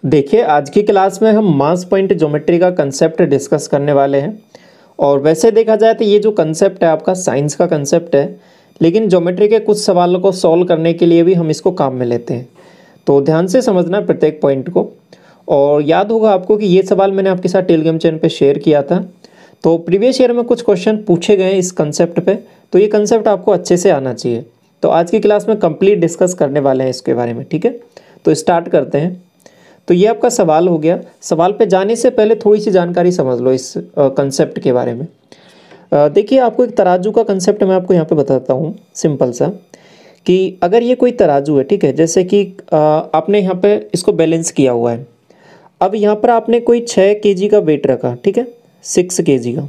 देखिए, आज की क्लास में हम मास पॉइंट ज्योमेट्री का कंसेप्ट डिस्कस करने वाले हैं। और वैसे देखा जाए तो ये जो कंसेप्ट है आपका साइंस का कंसेप्ट है, लेकिन ज्योमेट्री के कुछ सवालों को सॉल्व करने के लिए भी हम इसको काम में लेते हैं। तो ध्यान से समझना है प्रत्येक पॉइंट को। और याद होगा आपको कि ये सवाल मैंने आपके साथ टेलीग्राम चैनल पे शेयर किया था। तो प्रीवियस ईयर में कुछ क्वेश्चन पूछे गए इस कंसेप्ट पे, तो ये कंसेप्ट आपको अच्छे से आना चाहिए। तो आज की क्लास में कंप्लीट डिस्कस करने वाले हैं इसके बारे में, ठीक है। तो स्टार्ट करते हैं। तो ये आपका सवाल हो गया। सवाल पे जाने से पहले थोड़ी सी जानकारी समझ लो इस कंसेप्ट के बारे में। देखिए, आपको एक तराजू का कंसेप्ट मैं आपको यहाँ पे बताता हूँ सिंपल सा, कि अगर ये कोई तराजू है, ठीक है, जैसे कि आपने यहाँ पे इसको बैलेंस किया हुआ है। अब यहाँ पर आपने कोई 6 केजी का वेट रखा, ठीक है, 6 केजी का।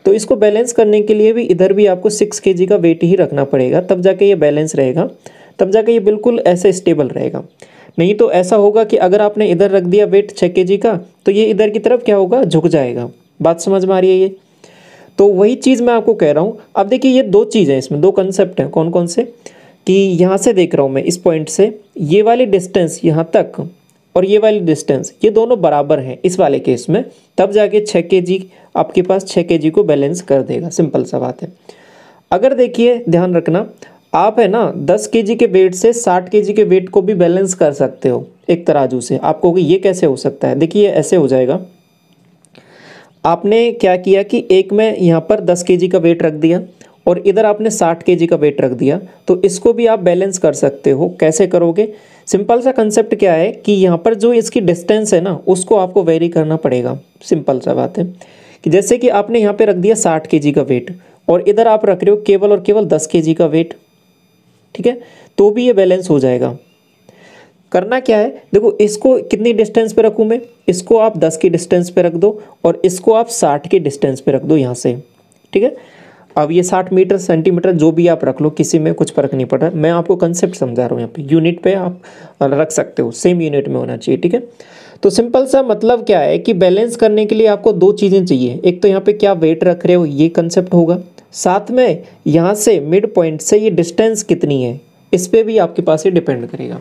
तो इसको बैलेंस करने के लिए भी इधर भी आपको 6 केजी का वेट ही रखना पड़ेगा, तब जाके ये बैलेंस रहेगा, तब जाके ये बिल्कुल ऐसे स्टेबल रहेगा। नहीं तो ऐसा होगा कि अगर आपने इधर रख दिया वेट 6 केजी का, तो ये इधर की तरफ क्या होगा, झुक जाएगा। बात समझ में आ रही है ये? तो वही चीज़ मैं आपको कह रहा हूँ। अब देखिए, ये दो चीज़ें इसमें, दो कंसेप्ट हैं। कौन कौन से? कि यहाँ से देख रहा हूँ मैं, इस पॉइंट से ये वाली डिस्टेंस यहाँ तक और ये वाली डिस्टेंस, ये दोनों बराबर हैं इस वाले केस में, तब जाके 6 केजी आपके पास 6 केजी को बैलेंस कर देगा। सिंपल सा बात है। अगर देखिए, ध्यान रखना, आप है ना 10 केजी के वेट से 60 केजी के वेट को भी बैलेंस कर सकते हो एक तराजू से। आप कहोगे ये कैसे हो सकता है? देखिए, ऐसे हो जाएगा। आपने क्या किया कि एक में यहाँ पर 10 केजी का वेट रख दिया और इधर आपने 60 केजी का वेट रख दिया, तो इसको भी आप बैलेंस कर सकते हो। कैसे करोगे? सिंपल सा कंसेप्ट क्या है कि यहाँ पर जो इसकी डिस्टेंस है ना, उसको आपको वेरी करना पड़ेगा। सिंपल सा बात है कि जैसे कि आपने यहाँ पे रख दिया 60 केजी का वेट और इधर आप रख रहे हो केवल और केवल 10 केजी का वेट, ठीक है, तो भी ये बैलेंस हो जाएगा। करना क्या है, देखो, इसको कितनी डिस्टेंस पे रखूँ मैं? इसको आप 10 की डिस्टेंस पे रख दो और इसको आप 60 की डिस्टेंस पे रख दो यहाँ से, ठीक है। अब ये 60 मीटर सेंटीमीटर जो भी आप रख लो, किसी में कुछ फर्क नहीं पड़ रहा। मैं आपको कंसेप्ट समझा रहा हूँ। यहाँ पे यूनिट पे आप रख सकते हो, सेम यूनिट में होना चाहिए, ठीक है। तो सिंपल सा मतलब क्या है कि बैलेंस करने के लिए आपको दो चीज़ें चाहिए। एक तो यहाँ पे क्या वेट रख रहे हो, ये कंसेप्ट होगा। साथ में यहाँ से मिड पॉइंट से ये डिस्टेंस कितनी है, इस पर भी आपके पास ये डिपेंड करेगा।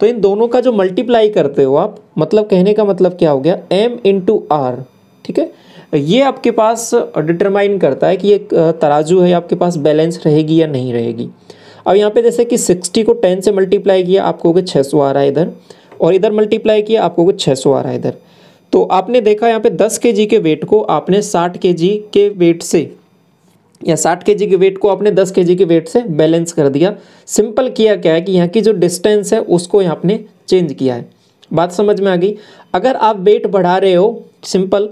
तो इन दोनों का जो मल्टीप्लाई करते हो आप, मतलब कहने का मतलब क्या हो गया, m इंटू आर, ठीक है। ये आपके पास डिटरमाइन करता है कि ये तराजू है आपके पास बैलेंस रहेगी या नहीं रहेगी। अब यहाँ पे जैसे कि 60 को 10 से मल्टीप्लाई किया, आपको 600 आ रहा है इधर, और इधर मल्टीप्लाई किया, आपको 600 आ रहा है इधर। तो आपने देखा यहाँ पे 10 केजी के वेट को आपने 60 केजी के वेट से, या 60 केजी के वेट को आपने 10 केजी के वेट से बैलेंस कर दिया। सिंपल किया क्या है कि यहाँ की जो डिस्टेंस है उसको यहाँ आपने चेंज किया है। बात समझ में आ गई? अगर आप वेट बढ़ा रहे हो, सिंपल,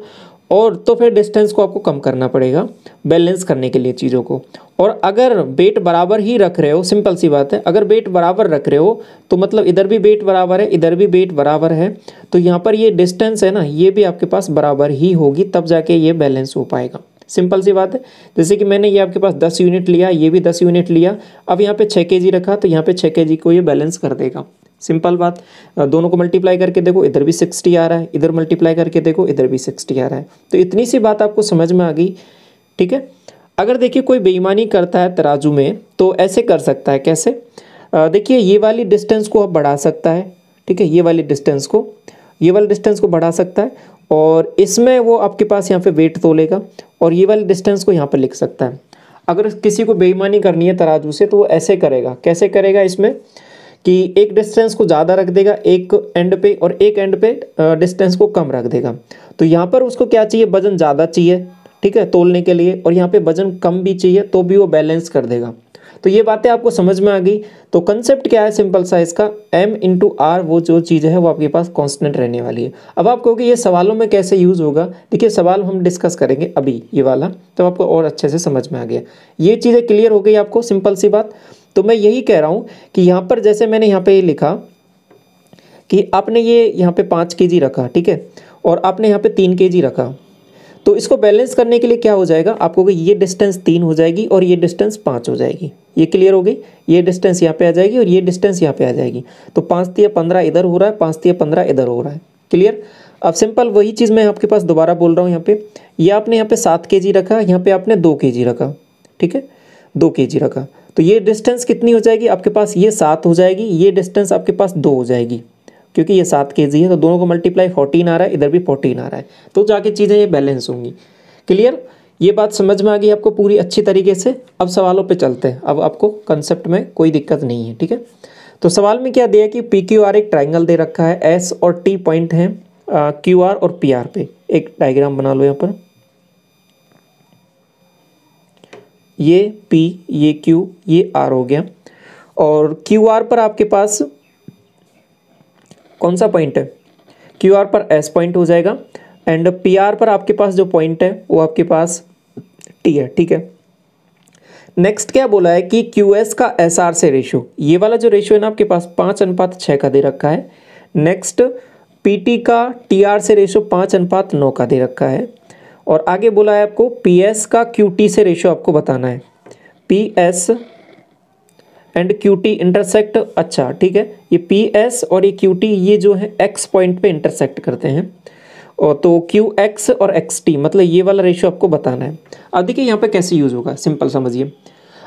और तो फिर डिस्टेंस को आपको कम करना पड़ेगा बैलेंस करने के लिए चीज़ों को। और अगर वेट बराबर ही रख रहे हो, सिंपल सी बात है, अगर वेट बराबर रख रहे हो तो मतलब इधर भी वेट बराबर है, इधर भी वेट बराबर है, तो यहाँ पर ये डिस्टेंस है ना, ये भी आपके पास बराबर ही होगी, तब जाके ये बैलेंस हो पाएगा। सिंपल सी बात है। जैसे कि मैंने ये आपके पास 10 यूनिट लिया, ये भी 10 यूनिट लिया, अब यहाँ पे 6 केजी रखा, तो यहाँ पे 6 केजी को ये बैलेंस कर देगा। सिंपल बात। दोनों को मल्टीप्लाई करके देखो, इधर भी 60 आ रहा है, इधर मल्टीप्लाई करके देखो, इधर भी 60 आ रहा है। तो इतनी सी बात आपको समझ में आ गई, ठीक है। अगर देखिए कोई बेईमानी करता है तराजू में, तो ऐसे कर सकता है। कैसे? देखिए, ये वाली डिस्टेंस को आप बढ़ा सकता है, ठीक है, ये वाली डिस्टेंस को बढ़ा सकता है, और इसमें वो आपके पास यहाँ पे वेट तोलेगा और ये वाली डिस्टेंस को यहाँ पर लिख सकता है। अगर किसी को बेईमानी करनी है तराजू से, तो वो ऐसे करेगा। कैसे करेगा? इसमें कि एक डिस्टेंस को ज़्यादा रख देगा एक एंड पे, और एक एंड पे डिस्टेंस को कम रख देगा। तो यहाँ पर उसको क्या चाहिए, वजन ज़्यादा चाहिए, ठीक है, तोलने के लिए, और यहाँ पे वजन कम भी चाहिए, तो भी वो बैलेंस कर देगा। तो ये बातें आपको समझ में आ गई। तो कंसेप्ट क्या है सिंपल सा इसका, m इंटू आर, वो जो चीज़ है वो आपके पास कांस्टेंट रहने वाली है। अब आप कहोगे ये सवालों में कैसे यूज़ होगा? देखिए, सवाल हम डिस्कस करेंगे अभी ये वाला, तो आपको और अच्छे से समझ में आ गया। ये चीज़ें क्लियर हो गई आपको, सिंपल सी बात। तो मैं यही कह रहा हूँ कि यहाँ पर जैसे मैंने यहाँ पे ये लिखा कि आपने ये यहाँ पे 5 केजी रखा, ठीक है, और आपने यहाँ पे 3 केजी रखा, तो इसको बैलेंस करने के लिए क्या हो जाएगा, आपको ये डिस्टेंस 3 हो जाएगी और ये डिस्टेंस 5 हो जाएगी। ये क्लियर हो गई? ये डिस्टेंस यहाँ पे आ जाएगी और ये डिस्टेंस यहाँ पे आ जाएगी। तो 5 तिया 15 इधर हो रहा है, 5 तिया 15 इधर हो रहा है। क्लियर? अब सिंपल वही चीज़ मैं आपके पास दोबारा बोल रहा हूँ। यहाँ पे ये आपने यहाँ पे 7 केजी रखा, यहाँ पे आपने 2 केजी रखा, ठीक है, 2 केजी रखा, तो ये डिस्टेंस कितनी हो जाएगी आपके पास, ये 7 हो जाएगी, ये डिस्टेंस आपके पास 2 हो जाएगी। क्योंकि ये 7 kg है, तो दोनों को मल्टीप्लाई 14 आ रहा है, इधर भी 14 आ रहा है, तो जाके चीज़ें ये बैलेंस होंगी। क्लियर, ये बात समझ में आ गई आपको पूरी अच्छी तरीके से। अब सवालों पे चलते हैं, अब आपको कंसेप्ट में कोई दिक्कत नहीं है, ठीक है। तो सवाल में क्या दिया कि पी क्यू आर एक ट्राइंगल दे रखा है, एस और टी पॉइंट है क्यू आर और पी आर पे। एक डायग्राम बना लो यहाँ पर, ये पी, ये क्यू, ये आर हो गया, और क्यू आर पर आपके पास कौन सा पॉइंट है, क्यू आर पर एस पॉइंट हो जाएगा, एंड पी आर पर आपके पास जो पॉइंट है वो आपके पास टी है, ठीक है। नेक्स्ट क्या बोला है कि क्यू एस का एस आर से रेशियो, ये वाला जो रेशियो है ना आपके पास 5:6 का दे रखा है। नेक्स्ट पी टी का टी आर से रेशियो 5:9 का दे रखा है, और आगे बोला है आपको पी एस का क्यू टी से रेशियो आपको बताना है। P S and Q T intersect, अच्छा ठीक है, ये पी एस और ये क्यू टी ये जो है एक्स पॉइंट पे इंटरसेक्ट करते हैं, और तो क्यू एक्स और एक्स टी मतलब ये वाला रेशियो आपको बताना है। अब देखिए यहाँ पे कैसे यूज़ होगा, सिंपल समझिए।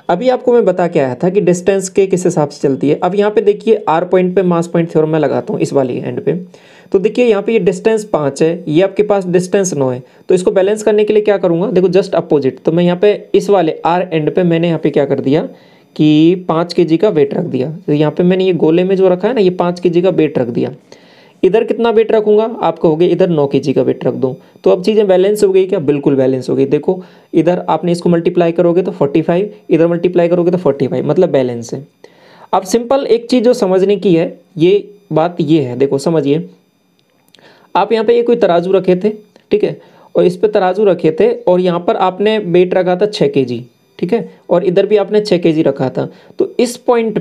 अभी आपको मैं बता के आया था कि डिस्टेंस के किस हिसाब से चलती है। अब यहाँ पे देखिए आर पॉइंट पे मास पॉइंट थ्योरम मैं लगाता हूँ इस वाली एंड पे, तो देखिए यहाँ पे ये डिस्टेंस 5 है, ये आपके पास डिस्टेंस 9 है, तो इसको बैलेंस करने के लिए क्या करूँगा, देखो जस्ट अपोजिट। तो मैं यहाँ पे इस वाले आर एंड पे मैंने यहाँ पे क्या कर दिया कि 5 kg का वेट रख दिया। तो यहाँ पे मैंने ये गोले में जो रखा है ना, ये 5 kg का वेट रख दिया। इधर कितना वेट रखूंगा, आप कहोगे इधर 9 kg का वेट रख दूं, तो अब चीज़ें बैलेंस हो गई क्या, बिल्कुल बैलेंस हो गई। देखो इधर आपने इसको मल्टीप्लाई करोगे तो 45, इधर मल्टीप्लाई करोगे तो 45, मतलब बैलेंस है। अब सिंपल एक चीज़ जो समझने की है, ये बात ये है, देखो समझिए, आप यहाँ पे ये कोई तराजू रखे थे, ठीक है, और इस पे तराजू रखे थे, और यहाँ पर आपने वेट रखा था 6 kg, ठीक है, और इधर भी आपने 6 kg रखा था। तो इस पॉइंट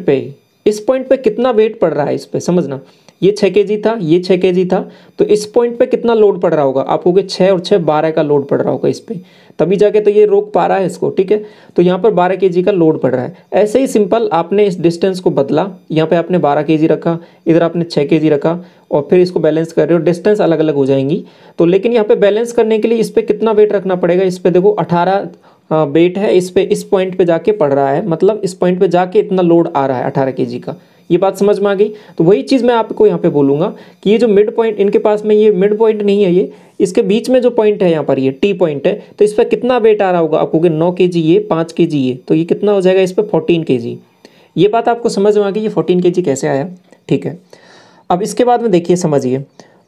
पे कितना वेट पड़ रहा है इस पे, समझना, ये 6 kg था, ये 6 kg था, तो इस पॉइंट पे कितना लोड पड़ रहा होगा, आप कहोगे 6 और 6 12 का लोड पड़ रहा होगा इस पे, तभी जाके तो ये रोक पा रहा है इसको, ठीक है। तो यहाँ पर 12 kg का लोड पड़ रहा है। ऐसे ही सिंपल आपने इस डिस्टेंस को बदला, यहाँ पे आपने 12 kg रखा, इधर आपने 6 kg रखा, और फिर इसको बैलेंस कर रहे हो, डिस्टेंस अलग अलग हो जाएंगी। तो लेकिन यहाँ पे बैलेंस करने के लिए इस पर कितना वेट रखना पड़ेगा, इस पर देखो 18 वेट है, इस पे इस पॉइंट पे जाके पड़ रहा है, मतलब इस पॉइंट पे जाके इतना लोड आ रहा है 18 kg का। ये बात समझ में आ गई। तो वही चीज़ मैं आपको यहाँ पे बोलूँगा कि ये जो मिड पॉइंट इनके पास में, ये मिड पॉइंट नहीं है, ये इसके बीच में जो पॉइंट है यहाँ पर, ये टी पॉइंट है, तो इस पर कितना वेट आ रहा होगा, आपको 9 kg ये, 5 kg ये, तो ये कितना हो जाएगा इस पर 14 kg। ये बात आपको समझ में आ गई, ये 14 kg कैसे आया, ठीक है। अब इसके बाद में देखिए समझिए,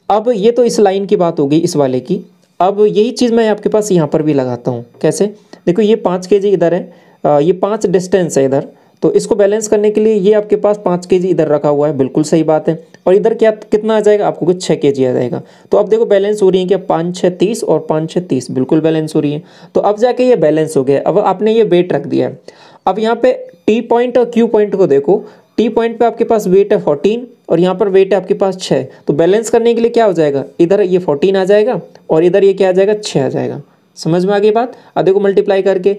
अब ये तो इस लाइन की बात हो गई इस वाले की। अब यही चीज़ मैं आपके पास यहाँ पर भी लगाता हूँ, कैसे, देखो ये 5 kg इधर है, ये 5 डिस्टेंस है इधर, तो इसको बैलेंस करने के लिए ये आपके पास 5 kg इधर रखा हुआ है, बिल्कुल सही बात है। और इधर क्या कितना आ जाएगा, आपको कुछ 6 kg आ जाएगा। तो अब देखो बैलेंस हो रही है क्या, 5 6 30 और 5 6 30, बिल्कुल बैलेंस हो रही है। तो अब जाके ये बैलेंस हो गया। अब आपने ये वेट रख दिया है। अब यहाँ पे टी पॉइंट और क्यू पॉइंट को देखो, टी पॉइंट पे आपके पास वेट है 14 और यहाँ पर वेट है आपके पास 6, तो बैलेंस करने के लिए क्या हो जाएगा, इधर ये 14 आ जाएगा और इधर ये क्या आ जाएगा, 6 आ जाएगा। समझ में आ गई बात। अब देखो मल्टीप्लाई करके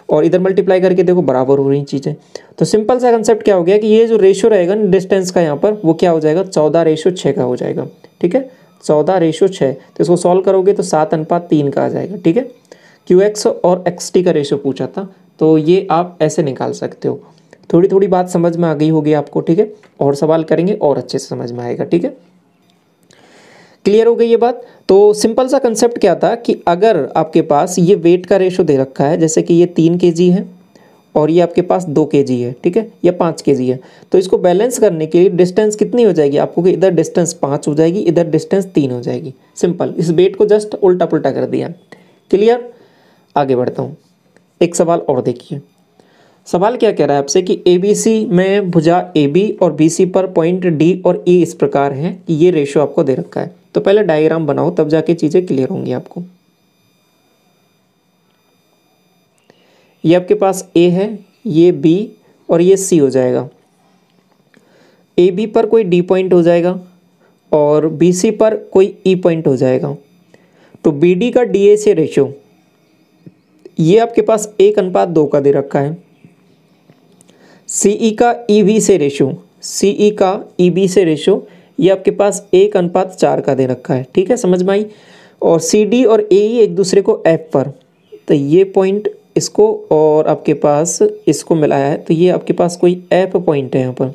और इधर मल्टीप्लाई करके देखो बराबर हो रही चीज़ें। तो सिंपल सा कंसेप्ट क्या हो गया कि ये जो रेशियो रहेगा ना डिस्टेंस का यहाँ पर, वो क्या हो जाएगा, 14:6 का हो जाएगा, ठीक है, 14:6। तो इसको सॉल्व करोगे तो 7:3 का आ जाएगा, ठीक है। क्यू एक्स और एक्स टी का रेशियो पूछा था, तो ये आप ऐसे निकाल सकते हो। थोड़ी थोड़ी बात समझ में आ गई होगी आपको, ठीक है, और सवाल करेंगे और अच्छे से समझ में आएगा, ठीक है। क्लियर हो गई ये बात। तो सिंपल सा कंसेप्ट क्या था कि अगर आपके पास ये वेट का रेशो दे रखा है, जैसे कि ये 3 kg है और ये आपके पास 2 kg है, ठीक है, या 5 kg है, तो इसको बैलेंस करने के लिए डिस्टेंस कितनी हो जाएगी आपको, कि इधर डिस्टेंस 5 हो जाएगी, इधर डिस्टेंस 3 हो जाएगी। सिंपल, इस वेट को जस्ट उल्टा पुल्टा कर दिया। क्लियर, आगे बढ़ता हूँ। एक सवाल और देखिए। सवाल क्या कह रहा है आपसे कि ABC में भुजा AB और BC पर पॉइंट D और E इस प्रकार है कि ये रेशो आपको दे रखा है। तो पहले डायग्राम बनाओ, तब जाके चीज़ें क्लियर होंगी आपको। ये आपके पास A है, ये B और ये C हो जाएगा। AB पर कोई D पॉइंट हो जाएगा और BC पर कोई E पॉइंट हो जाएगा। तो BD का DA से रेशो ये आपके पास 1:2 का दे रखा है। CE का EB से रेशो, CE का EB से रेशो ये आपके पास 1:4 का दे रखा है, ठीक है, समझ में आई। और CD और AE एक दूसरे को F पर, तो ये पॉइंट इसको और आपके पास इसको मिलाया है, तो ये आपके पास कोई F पॉइंट है यहाँ पर।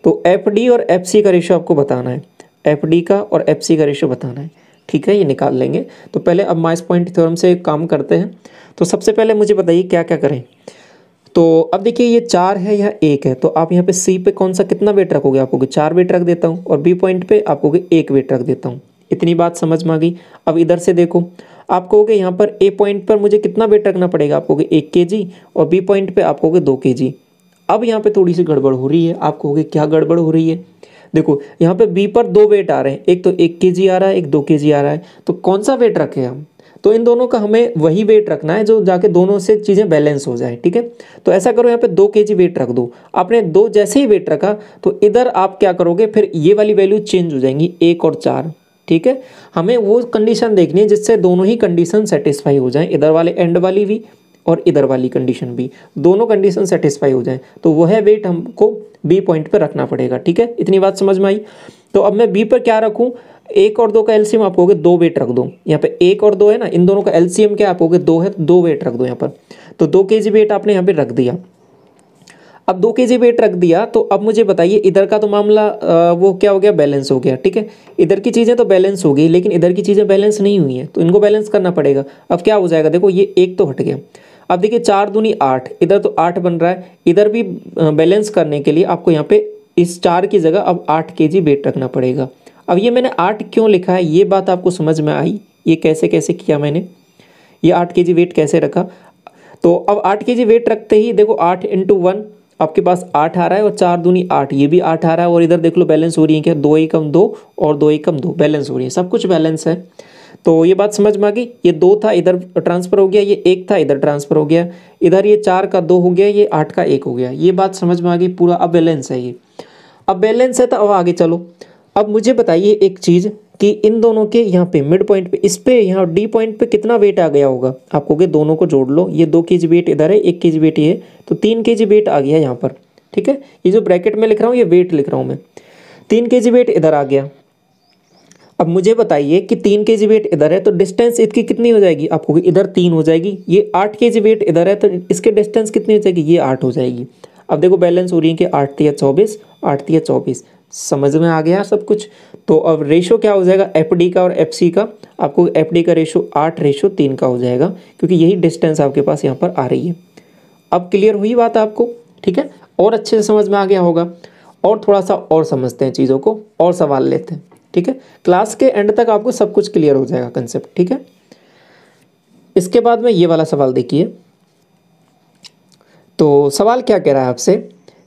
तो FD और FC का रेशो आपको बताना है। एफ डी का और एफ सी का रेशियो बताना है, ठीक है, ये निकाल लेंगे। तो पहले अब माइस पॉइंट थ्योरम से काम करते हैं। तो सबसे पहले मुझे बताइए क्या क्या करें। तो अब देखिए ये 4 है, यह 1 है, तो आप यहाँ पे सी पे कौन सा कितना वेट रखोगे, आप कहोगे 4 वेट रख देता हूँ, और बी पॉइंट पे आप कहोगे 1 वेट रख देता हूँ। इतनी बात समझ में आ गई। अब इधर से देखो, आप कहोगे यहाँ पर ए पॉइंट पर मुझे कितना वेट रखना पड़ेगा, आप कहोगे 1 kg, और बी पॉइंट पे आप कहोगे 2 kg। अब यहाँ पे थोड़ी सी गड़बड़ हो रही है, आप कहोगे क्या गड़बड़ हो रही है। देखो यहाँ पे बी पर 2 वेट आ रहे हैं, एक तो 1 kg आ रहा है, एक 2 kg आ रहा है, तो कौन सा वेट रखें हम। तो इन दोनों का हमें वही वेट रखना है जो जाके दोनों से चीज़ें बैलेंस हो जाए, ठीक है। तो ऐसा करो, यहाँ पे 2 kg वेट रख दो। आपने 2 जैसे ही वेट रखा तो इधर आप क्या करोगे, फिर ये वाली वैल्यू चेंज हो जाएंगी 1 और 4, ठीक है। हमें वो कंडीशन देखनी है जिससे दोनों ही कंडीशन सेटिस्फाई हो जाएं, इधर वाले एंड वाली भी और इधर वाली कंडीशन भी, दोनों कंडीशन सेटिस्फाई हो जाए, तो वह वेट हमको बी पॉइंट पर रखना पड़ेगा, ठीक है। इतनी बात समझ में आई। तो अब मैं बी पर क्या रखूँ, 1 और 2 का एलसीएम आप कहोगे 2 वेट रख दो। यहाँ पे 1 और 2 है ना, इन दोनों का एलसीएम क्या आप कहोगे 2 है, तो 2 वेट रख दो यहाँ पर। तो 2 kg वेट आपने यहाँ पे रख दिया। अब 2 kg वेट रख दिया, तो अब मुझे बताइए इधर का तो मामला वो क्या हो गया, बैलेंस हो गया, ठीक है। इधर की चीज़ें तो बैलेंस हो गई, लेकिन इधर की चीज़ें बैलेंस नहीं हुई हैं, तो इनको बैलेंस करना पड़ेगा। अब क्या हो जाएगा, देखो ये 1 तो हट गया। अब देखिए 4 दूनी 8, इधर तो 8 बन रहा है, इधर भी बैलेंस करने के लिए आपको यहाँ पे इस 4 की जगह अब 8 kg वेट रखना पड़ेगा। अब ये मैंने 8 क्यों लिखा है, ये बात आपको समझ में आई, ये कैसे कैसे किया मैंने, ये 8 kg वेट कैसे रखा। तो अब 8 kg वेट रखते ही देखो 8 × 1 आपके पास 8 आ रहा है, और 4 दूनी 8, ये भी 8 आ रहा है, और इधर देख लो बैलेंस हो रही है क्या, 2 एकम 2 और 2 एकम 2 बैलेंस हो रही है, सब कुछ बैलेंस है। तो ये बात समझ में आ गई। ये 2 था इधर ट्रांसफर हो गया, ये 1 था इधर ट्रांसफर हो गया, इधर ये 4 का 2 हो गया, ये 8 का 1 हो गया, ये बात समझ में आ गई पूरा। अब बैलेंस है ये, अब बैलेंस है, तो अब आगे चलो। अब मुझे बताइए एक चीज़ कि इन दोनों के यहाँ पे मिड पॉइंट पे, इस पे यहाँ डी पॉइंट पे कितना वेट आ गया होगा, आप कहोगे दोनों को जोड़ लो, ये 2 kg वेट इधर है, 1 kg वेट ये, तो 3 kg वेट आ गया यहाँ पर, ठीक है। ये जो ब्रैकेट में लिख रहा हूँ ये वेट लिख रहा हूँ मैं, 3 kg वेट इधर आ गया। अब मुझे बताइए कि 3 kg वेट इधर है, तो डिस्टेंस इसकी कितनी हो जाएगी, आपको इधर 3 हो जाएगी। ये 8 kg वेट इधर है, तो इसके डिस्टेंस कितनी हो जाएगी, ये 8 हो जाएगी। अब देखो बैलेंस हो रही है कि 8 × 24, 8 × 24, समझ में आ गया सब कुछ। तो अब रेशो क्या हो जाएगा एफ डी का और एफ सी का, आपको एफ डी का रेशो 8:3 का हो जाएगा, क्योंकि यही डिस्टेंस आपके पास यहाँ पर आ रही है। अब क्लियर हुई बात आपको, ठीक है, और अच्छे से समझ में आ गया होगा। और थोड़ा सा और समझते हैं चीज़ों को, और सवाल लेते हैं, ठीक है। क्लास के एंड तक आपको सब कुछ क्लियर हो जाएगा कंसेप्ट, ठीक है। इसके बाद में ये वाला सवाल देखिए। तो सवाल क्या कह रहा है आपसे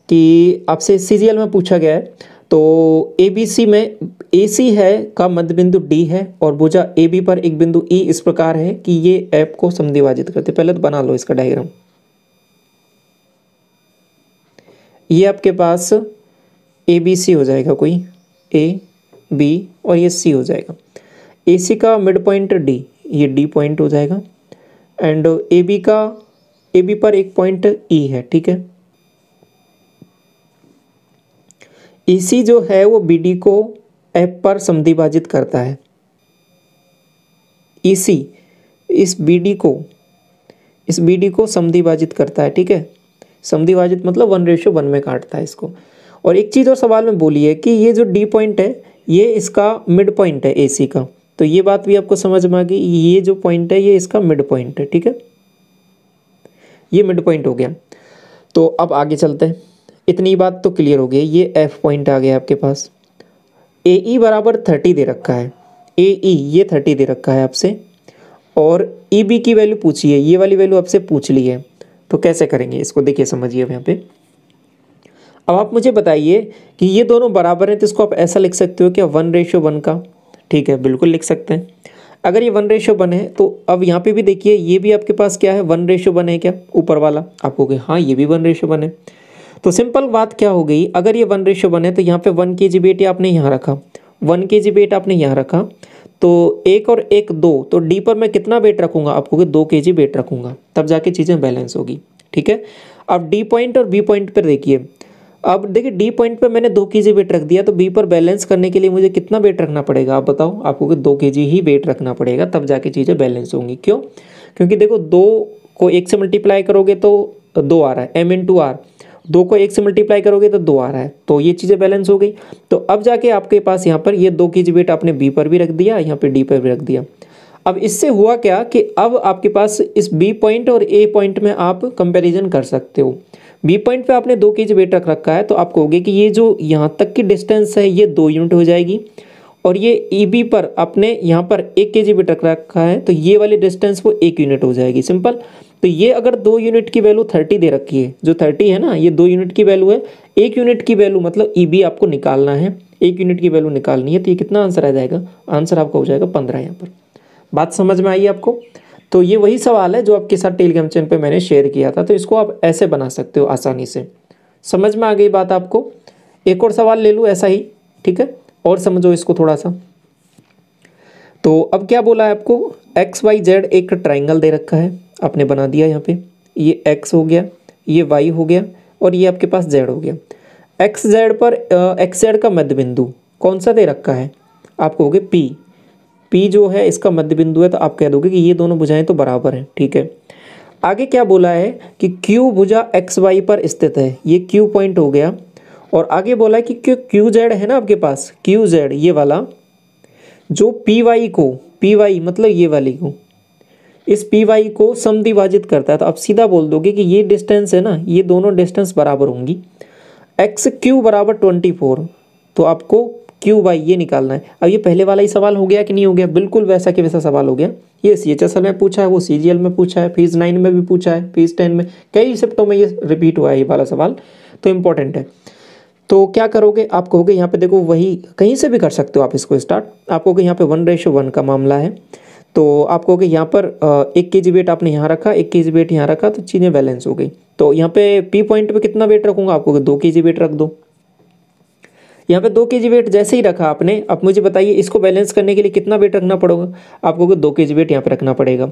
कि आपसे सीजीएल में पूछा गया है, तो ए बी सी में ए सी है का मध्य बिंदु डी है, और भुजा ए बी पर एक बिंदु ई इस प्रकार है कि ये एफ को समद्विभाजित करते। पहले तो बना लो इसका डायग्राम। ये आपके पास ए बी सी हो जाएगा, कोई ए बी और ये सी हो जाएगा। ए सी का मिड पॉइंट डी, ये डी पॉइंट हो जाएगा, एंड ए बी पर एक पॉइंट ई है, ठीक है। ई सी जो है वो बी डी को एफ पर समद्विभाजित करता है। ई सी इस बी डी को समद्विभाजित करता है, ठीक है। समद्विभाजित मतलब 1:1 में काटता है इसको। और एक चीज़ और सवाल में बोली है कि ये जो डी पॉइंट है ये इसका मिड पॉइंट है ए सी का, तो ये बात भी आपको समझ में आ गई। ये जो पॉइंट है ये इसका मिड पॉइंट है, ठीक है, ये मिड पॉइंट हो गया। तो अब आगे चलते हैं, इतनी बात तो क्लियर हो गई। ये एफ पॉइंट आ गया आपके पास, ए ई बराबर 30 दे रखा है, ए ई ये 30 दे रखा है आपसे, और ई बी की वैल्यू पूछी है, ये वाली वैल्यू आपसे पूछ ली है। तो कैसे करेंगे इसको, देखिए समझिए यहाँ पे। अब आप मुझे बताइए कि ये दोनों बराबर हैं, तो इसको आप ऐसा लिख सकते हो क्या 1:1 का, ठीक है, बिल्कुल लिख सकते हैं। अगर ये 1:1 है तो अब यहाँ पे भी देखिए ये भी आपके पास क्या है 1:1 है क्या, ऊपर वाला आप कहोगे हाँ ये भी 1:1 है। तो सिंपल बात क्या हो गई, अगर ये 1:1 है तो यहाँ पे 1 kg वेट आपने यहाँ रखा, 1 kg वेट आपने यहाँ रखा, तो 1 और 1 2, तो डी पर मैं कितना वेट रखूँगा, आप कहोगे 2 kg वेट रखूँगा, तब जाके चीज़ें बैलेंस होगी, ठीक है। अब डी पॉइंट और बी पॉइंट पर देखिए, अब देखिए डी पॉइंट पर मैंने 2 kg वेट रख दिया, तो बी पर बैलेंस करने के लिए मुझे कितना वेट रखना पड़ेगा, आप बताओ। आप कहोगे 2 kg ही वेट रखना पड़ेगा, तब जाके चीज़ें बैलेंस होंगी। क्यों, क्योंकि देखो 2 को 1 से मल्टीप्लाई करोगे तो 2 आ रहा है, m × r, 2 को 1 से मल्टीप्लाई करोगे तो 2 आ रहा है, तो ये चीज़ें बैलेंस हो गई। तो अब जाके आपके पास यहाँ पर ये 2 kg वेट आपने बी पर भी रख दिया, यहाँ पे डी पर भी रख दिया। अब इससे हुआ क्या कि अब आपके पास इस बी पॉइंट और ए पॉइंट में आप कंपैरिजन कर सकते हो। बी पॉइंट पे आपने 2 kg वेट रख रखा है, तो आप कहोगे कि ये जो यहाँ तक की डिस्टेंस है ये 2 यूनिट हो जाएगी, और ये ई बी पर आपने यहाँ पर 1 kg वेट रख रखा है, तो ये वाली डिस्टेंस वो 1 यूनिट हो जाएगी। सिंपल। तो ये अगर 2 यूनिट की वैल्यू 30 दे रखी है, जो 30 है ना, ये 2 यूनिट की वैल्यू है। 1 यूनिट की वैल्यू मतलब ई बी आपको निकालना है, 1 यूनिट की वैल्यू निकालनी है, तो ये कितना आंसर आ जाएगा? आंसर आपका हो जाएगा 15 यहाँ पर। बात समझ में आई आपको? तो ये वही सवाल है जो आपके साथ टेलीग्राम चैनल पे मैंने शेयर किया था, तो इसको आप ऐसे बना सकते हो आसानी से। समझ में आ गई बात आपको? एक और सवाल ले लूँ ऐसा ही, ठीक है, और समझो इसको थोड़ा सा। तो अब क्या बोला है आपको, एक्स वाई जेड एक ट्राइंगल दे रखा है, आपने बना दिया यहाँ पे, ये एक्स हो गया, ये वाई हो गया, और ये आपके पास जेड हो गया। एक्स जेड पर एक्स जेड का मध्य बिंदु कौन सा दे रखा है? आप कहोगे पी, पी जो है इसका मध्य बिंदु है, तो आप कह दोगे कि ये दोनों भुजाएं तो बराबर हैं, ठीक है। आगे क्या बोला है कि क्यू भुजा एक्स वाई पर स्थित है, ये क्यू पॉइंट हो गया। और आगे बोला है कि क्यू जेड है ना आपके पास, क्यू जेड ये वाला जो पी वाई को, पी वाई मतलब ये वाली को, इस पी वाई को समद्विभाजित करता है, तो आप सीधा बोल दोगे कि ये डिस्टेंस है ना, ये दोनों डिस्टेंस बराबर होंगी। एक्स क्यू बराबर 24, तो आपको क्यू वाई ये निकालना है। अब ये पहले वाला ही सवाल हो गया कि नहीं हो गया? बिल्कुल वैसा के वैसा सवाल हो गया। ये CHSL में पूछा है, वो CGL में पूछा है, फेज 9 में भी पूछा है, फेज 10 में, कई शिफ्टों में ये रिपीट हुआ है ये वाला सवाल, तो इम्पोर्टेंट है। तो क्या करोगे, आप कहोगे यहाँ पे देखो, वही कहीं से भी कर सकते हो आप इसको स्टार्ट। आप कहोगे यहाँ पे 1:1 का मामला है, तो आप कहोगे यहाँ पर 1 kg वेट आपने यहाँ रखा, 1 kg वेट यहाँ रखा, तो चीज़ें बैलेंस हो गई। तो यहाँ पे पी पॉइंट पे कितना वेट रखूँगा? आप कहोगे 2 kg वेट रख दो। यहाँ पे 2 kg वेट जैसे ही रखा आपने, अब मुझे बताइए इसको बैलेंस करने के लिए कितना वेट रखना पड़ेगा? आप कहोगे 2 kg वेट यहाँ पे रखना पड़ेगा।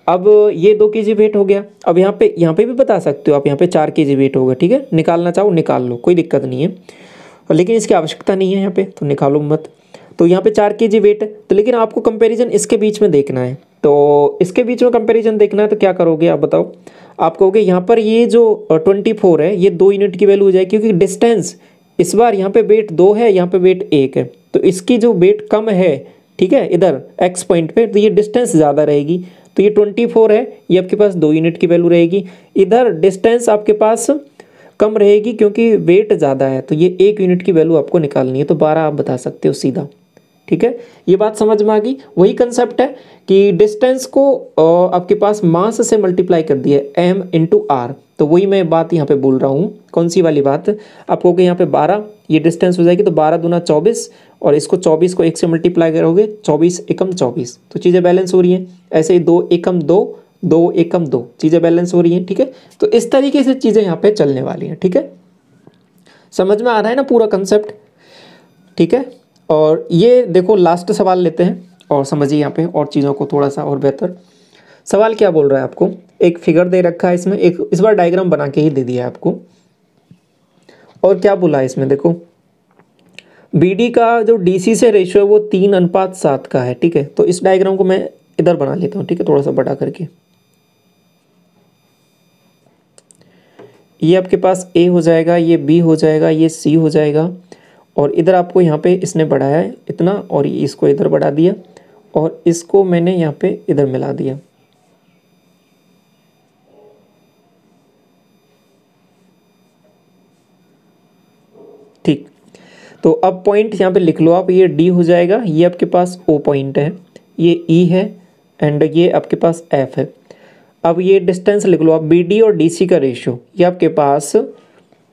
अब ये 2 kg वेट हो गया। अब यहाँ पे भी बता सकते हो आप, यहाँ पे 4 kg वेट होगा, ठीक है, निकालना चाहो निकाल लो, कोई दिक्कत नहीं है, लेकिन इसकी आवश्यकता नहीं है यहाँ पे, तो निकालो मत। तो यहाँ पे 4 kg वेट है, तो लेकिन आपको कंपैरिजन इसके बीच में देखना है, तो इसके बीच में कंपैरिजन देखना है, तो क्या करोगे आप बताओ? आप कहोगे यहाँ पर ये जो 24 है, ये 2 यूनिट की वैल्यू हो जाएगी, क्योंकि डिस्टेंस इस बार यहाँ पे वेट 2 है, यहाँ पे वेट 1 है, तो इसकी जो वेट कम है, ठीक है, इधर एक्स पॉइंट पे, तो ये डिस्टेंस ज़्यादा रहेगी, तो ये 24 है, ये आपके पास 2 यूनिट की वैल्यू रहेगी। इधर डिस्टेंस आपके पास कम रहेगी क्योंकि वेट ज़्यादा है, तो ये 1 यूनिट की वैल्यू आपको निकालनी है, तो 12 आप बता सकते हो सीधा, ठीक है। ये बात समझ में आ गई? वही कंसेप्ट है कि डिस्टेंस को आपके पास मास से मल्टीप्लाई कर दिया m × r, तो वही मैं बात यहाँ पे बोल रहा हूँ। कौन सी वाली बात? आप कहोगे यहाँ पे 12 ये डिस्टेंस हो जाएगी, तो 12 दूना 24, और इसको 24 को 1 से मल्टीप्लाई करोगे, 24 एकम 24, तो चीज़ें बैलेंस हो रही हैं। ऐसे ही 2 एकम 2, 2 एकम 2, चीज़ें बैलेंस हो रही हैं, ठीक है। तो इस तरीके से चीज़ें यहाँ पे चलने वाली हैं, ठीक है। समझ में आ रहा है ना पूरा कंसेप्ट? ठीक है। और ये देखो लास्ट सवाल लेते हैं और समझिए यहाँ पे और चीज़ों को थोड़ा सा और बेहतर। सवाल क्या बोल रहा है आपको? एक फिगर दे रखा है इसमें, एक इस बार डायग्राम बना के ही दे दिया है आपको। और क्या बोला है इसमें देखो, BD का जो DC से रेशियो है वो 3:7 का है, ठीक है। तो इस डायग्राम को मैं इधर बना लेता हूँ, ठीक है, थोड़ा सा बड़ा करके। ये आपके पास A हो जाएगा, ये B हो जाएगा, ये C हो जाएगा, और इधर आपको यहाँ पे इसने बढ़ाया है इतना, और इसको इधर बढ़ा दिया, और इसको मैंने यहाँ पे इधर मिला दिया। ठीक, तो अब पॉइंट यहाँ पे लिख लो आप, ये D हो जाएगा, ये आपके पास O पॉइंट है, ये E है, एंड ये आपके पास F है। अब ये डिस्टेंस लिख लो आप, BD और DC का रेशियो ये आपके पास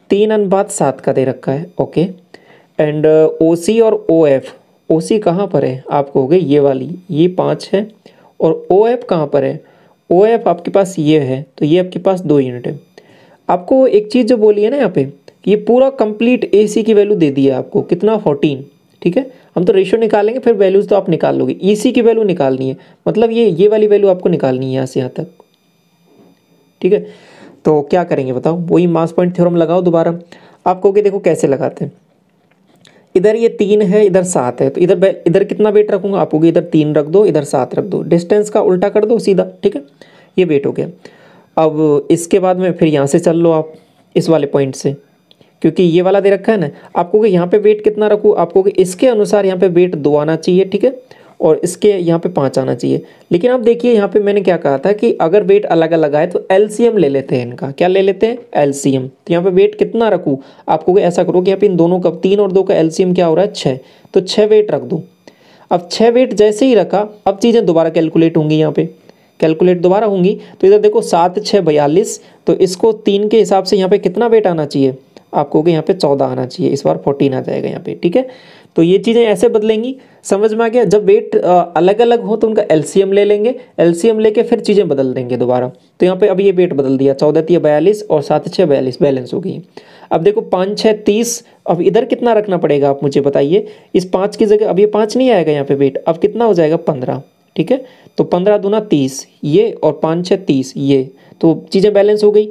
3:7 का दे रखा है, ओके। एंड OC और OF, OC कहाँ पर है? आप कहोगे ये वाली, ये 5 है, और OF कहाँ पर है? OF आपके पास ये है, तो ये आपके पास 2 यूनिट है। आपको एक चीज़ जो बोली है ना यहाँ पे, ये पूरा कंप्लीट AC की वैल्यू दे दी है आपको, कितना 14, ठीक है। हम तो रेशियो निकालेंगे, फिर वैल्यूज़ तो आप निकाल लोगे। EC की वैल्यू निकालनी है, मतलब ये वाली वैल्यू आपको निकालनी है यहाँ से यहाँ तक, ठीक है। तो क्या करेंगे बताओ? वही मास पॉइंट थ्योरम लगाओ दोबारा। आप कहोगे देखो कैसे लगाते हैं, इधर ये 3 है, इधर 7 है, तो इधर कितना वेट रखूंगा? आप कहोगे इधर 3 रख दो, इधर 7 रख दो, डिस्टेंस का उल्टा कर दो सीधा, ठीक है, ये वेट हो गया। अब इसके बाद में फिर यहाँ से चल लो आप, इस वाले पॉइंट से, क्योंकि ये वाला दे रखा है ना। आपको कि यहाँ पे वेट कितना रखूँ, आपको कि इसके अनुसार यहाँ पे वेट 2 आना चाहिए, ठीक है, और इसके यहाँ पे 5 आना चाहिए। लेकिन अब देखिए यहाँ पे मैंने क्या कहा था कि अगर वेट अलग अलग आए तो एलसीएम ले लेते हैं इनका। क्या ले लेते हैं? एलसीएम। तो यहाँ पे वेट कितना रखूँ, आपको कि ऐसा करो कि यहाँ पे इन दोनों का 3 और 2 का एलसीएम क्या हो रहा है 6, तो 6 वेट रख दूँ। अब 6 वेट जैसे ही रखा, अब चीज़ें दोबारा कैलकुलेट होंगी, यहाँ पे कैलकुलेट दोबारा होंगी। तो इधर देखो 7 6 42, तो इसको 3 के हिसाब से यहाँ पे कितना वेट आना चाहिए आपको कि यहाँ पे 14 आना चाहिए, इस बार 14 आ जाएगा यहाँ पे, ठीक है। तो ये चीज़ें ऐसे बदलेंगी, समझ में आ गया। जब वेट अलग अलग हो तो उनका एलसीएम ले लेंगे, एलसीएम लेके फिर चीज़ें बदल देंगे दोबारा। तो यहाँ पे अब ये वेट बदल दिया, 14 3 42 और 7 6 42, बैलेंस हो गई। अब देखो 5 6 30, अब इधर कितना रखना पड़ेगा आप मुझे बताइए। इस 5 की जगह अब ये 5 नहीं आएगा यहाँ पे वेट, अब कितना हो जाएगा 15, ठीक है। तो 15 दूना 30 ये, और 5 6 30 ये, तो चीज़ें बैलेंस हो गई।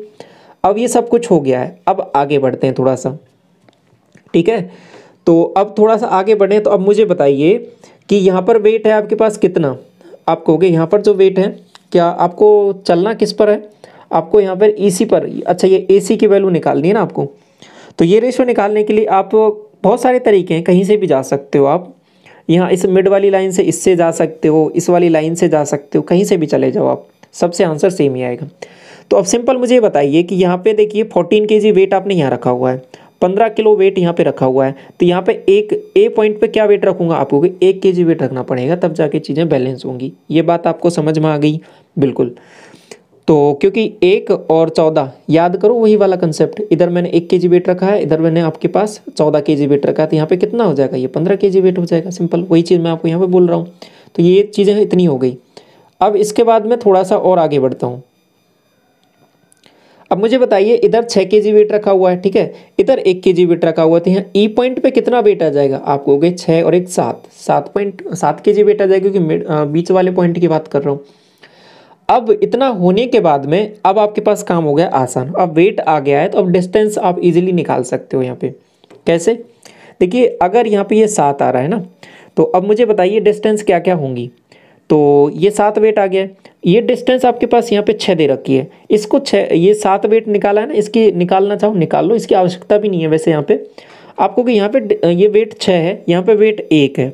अब ये सब कुछ हो गया है, अब आगे बढ़ते हैं थोड़ा सा, ठीक है। तो अब थोड़ा सा आगे बढ़े, तो अब मुझे बताइए कि यहाँ पर वेट है आपके पास कितना। आप कहोगे यहाँ पर जो वेट है, क्या आपको चलना किस पर है, आपको यहाँ पर ईसी पर। अच्छा, ये एसी की वैल्यू निकालनी है ना आपको। तो ये रेशियो निकालने के लिए आप बहुत सारे तरीके हैं, कहीं से भी जा सकते हो आप। यहाँ इस मिड वाली लाइन से इससे जा सकते हो, इस वाली लाइन से जा सकते हो, कहीं से भी चले जाओ आप, सबसे आंसर सेम ही आएगा। तो अब सिंपल मुझे बताइए कि यहाँ पे देखिए 14 kg वेट आपने यहाँ रखा हुआ है, 15 किलो वेट यहाँ पे रखा हुआ है। तो यहाँ पे एक ए पॉइंट पे क्या वेट रखूँगा, आपको 1 kg वेट रखना पड़ेगा, तब जाके चीज़ें बैलेंस होंगी। ये बात आपको समझ में आ गई? बिल्कुल। तो क्योंकि 1 और 14 याद करो, वही वाला कंसेप्ट। इधर मैंने 1 kg वेट रखा है, इधर मैंने आपके पास 14 kg वेट रखा है, तो यहाँ पे कितना हो जाएगा, ये 15 kg वेट हो जाएगा। सिंपल वही चीज़ मैं आपको यहाँ पे बोल रहा हूँ। तो ये चीज़ें इतनी हो गई। अब इसके बाद मैं थोड़ा सा और आगे बढ़ता हूँ। अब मुझे बताइए, इधर 6 kg वेट रखा हुआ है, ठीक है, इधर 1 kg वेट रखा हुआ है, तो यहाँ ई पॉइंट पे कितना वेट आ जाएगा, आपको हो गए 6 और 1 7 kg वेट आ जाएगा, क्योंकि बीच वाले पॉइंट की बात कर रहा हूँ। अब इतना होने के बाद में अब आपके पास काम हो गया आसान। अब वेट आ गया है, तो अब डिस्टेंस आप इजीली निकाल सकते हो। यहाँ पे कैसे, देखिए अगर यहाँ पे ये 7 आ रहा है ना, तो अब मुझे बताइए डिस्टेंस क्या क्या होंगी। तो ये 7 वेट आ गया, ये डिस्टेंस आपके पास यहाँ पे 6 दे रखी है, इसको 6, ये 7 वेट निकाला है ना, इसकी निकालना चाहो निकाल लो, इसकी आवश्यकता भी नहीं है वैसे यहाँ पे आपको, कि यहाँ पे ये वेट 6 है, यहाँ पे वेट 1 है।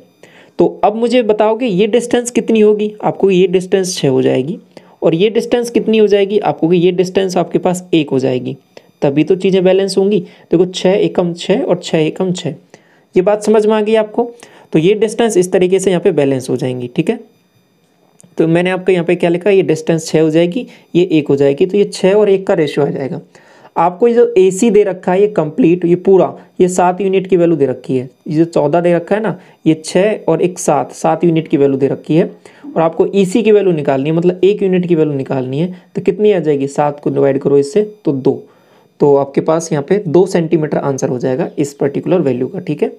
तो अब मुझे बताओगे ये डिस्टेंस कितनी होगी, आपको ये डिस्टेंस 6 हो जाएगी, और ये डिस्टेंस कितनी हो जाएगी, आपको कि ये डिस्टेंस आपके पास 1 हो जाएगी, तभी तो चीज़ें बैलेंस होंगी। देखो 6 एकम 6 और 6 एकम 6, ये बात समझ में आ गई आपको। तो ये डिस्टेंस इस तरीके से यहाँ पे बैलेंस हो जाएंगी, ठीक है। तो मैंने आपको यहाँ पे क्या लिखा, ये डिस्टेंस 6 हो जाएगी, ये 1 हो जाएगी, तो ये 6 और 1 का रेशियो आ जाएगा। आपको ये जो AC दे रखा है ये कंप्लीट, ये पूरा, ये 7 यूनिट की वैल्यू दे रखी है। ये जो 14 दे रखा है ना, ये 6 और 1 7 यूनिट की वैल्यू दे रखी है। और आपको EC की वैल्यू निकालनी है, मतलब 1 यूनिट की वैल्यू निकालनी है। तो कितनी आ जाएगी, 7 को डिवाइड करो इससे तो 2, तो आपके पास यहाँ पे 2 सेंटीमीटर आंसर हो जाएगा इस पर्टिकुलर वैल्यू का, ठीक है।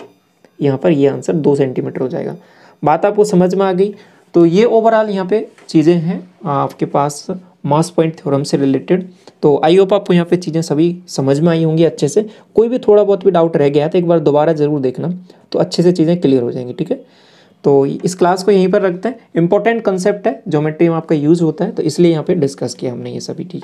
यहाँ पर ये आंसर 2 सेंटीमीटर हो जाएगा। बात आपको समझ में आ गई। तो ये ओवरऑल यहाँ पे चीज़ें हैं आपके पास मास पॉइंट थ्योरम से रिलेटेड। तो आई होप आपको यहाँ पे चीज़ें सभी समझ में आई होंगी अच्छे से। कोई भी थोड़ा बहुत भी डाउट रह गया है तो एक बार दोबारा ज़रूर देखना, तो अच्छे से चीज़ें क्लियर हो जाएंगी, ठीक है। तो इस क्लास को यहीं पर रखते हैं। इंपॉर्टेंट कंसेप्ट है, ज्योमेट्री में आपका यूज़ होता है, तो इसलिए यहाँ पे डिस्कस किया हमने ये सभी चीज़,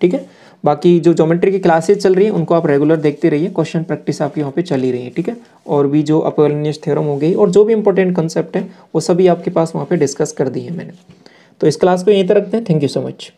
ठीक है। बाकी जो ज्योमेट्री की क्लासेज चल रही हैं उनको आप रेगुलर देखते रहिए, क्वेश्चन प्रैक्टिस आपकी वहाँ पे चली रही है, ठीक है। और भी जो अपोलिनियस थ्योरम हो गई और जो भी इंपॉर्टेंट कंसेप्ट है वो सभी आपके पास वहाँ पे डिस्कस कर दी है मैंने। तो इस क्लास को यहीं तक रखते हैं। Thank you so much.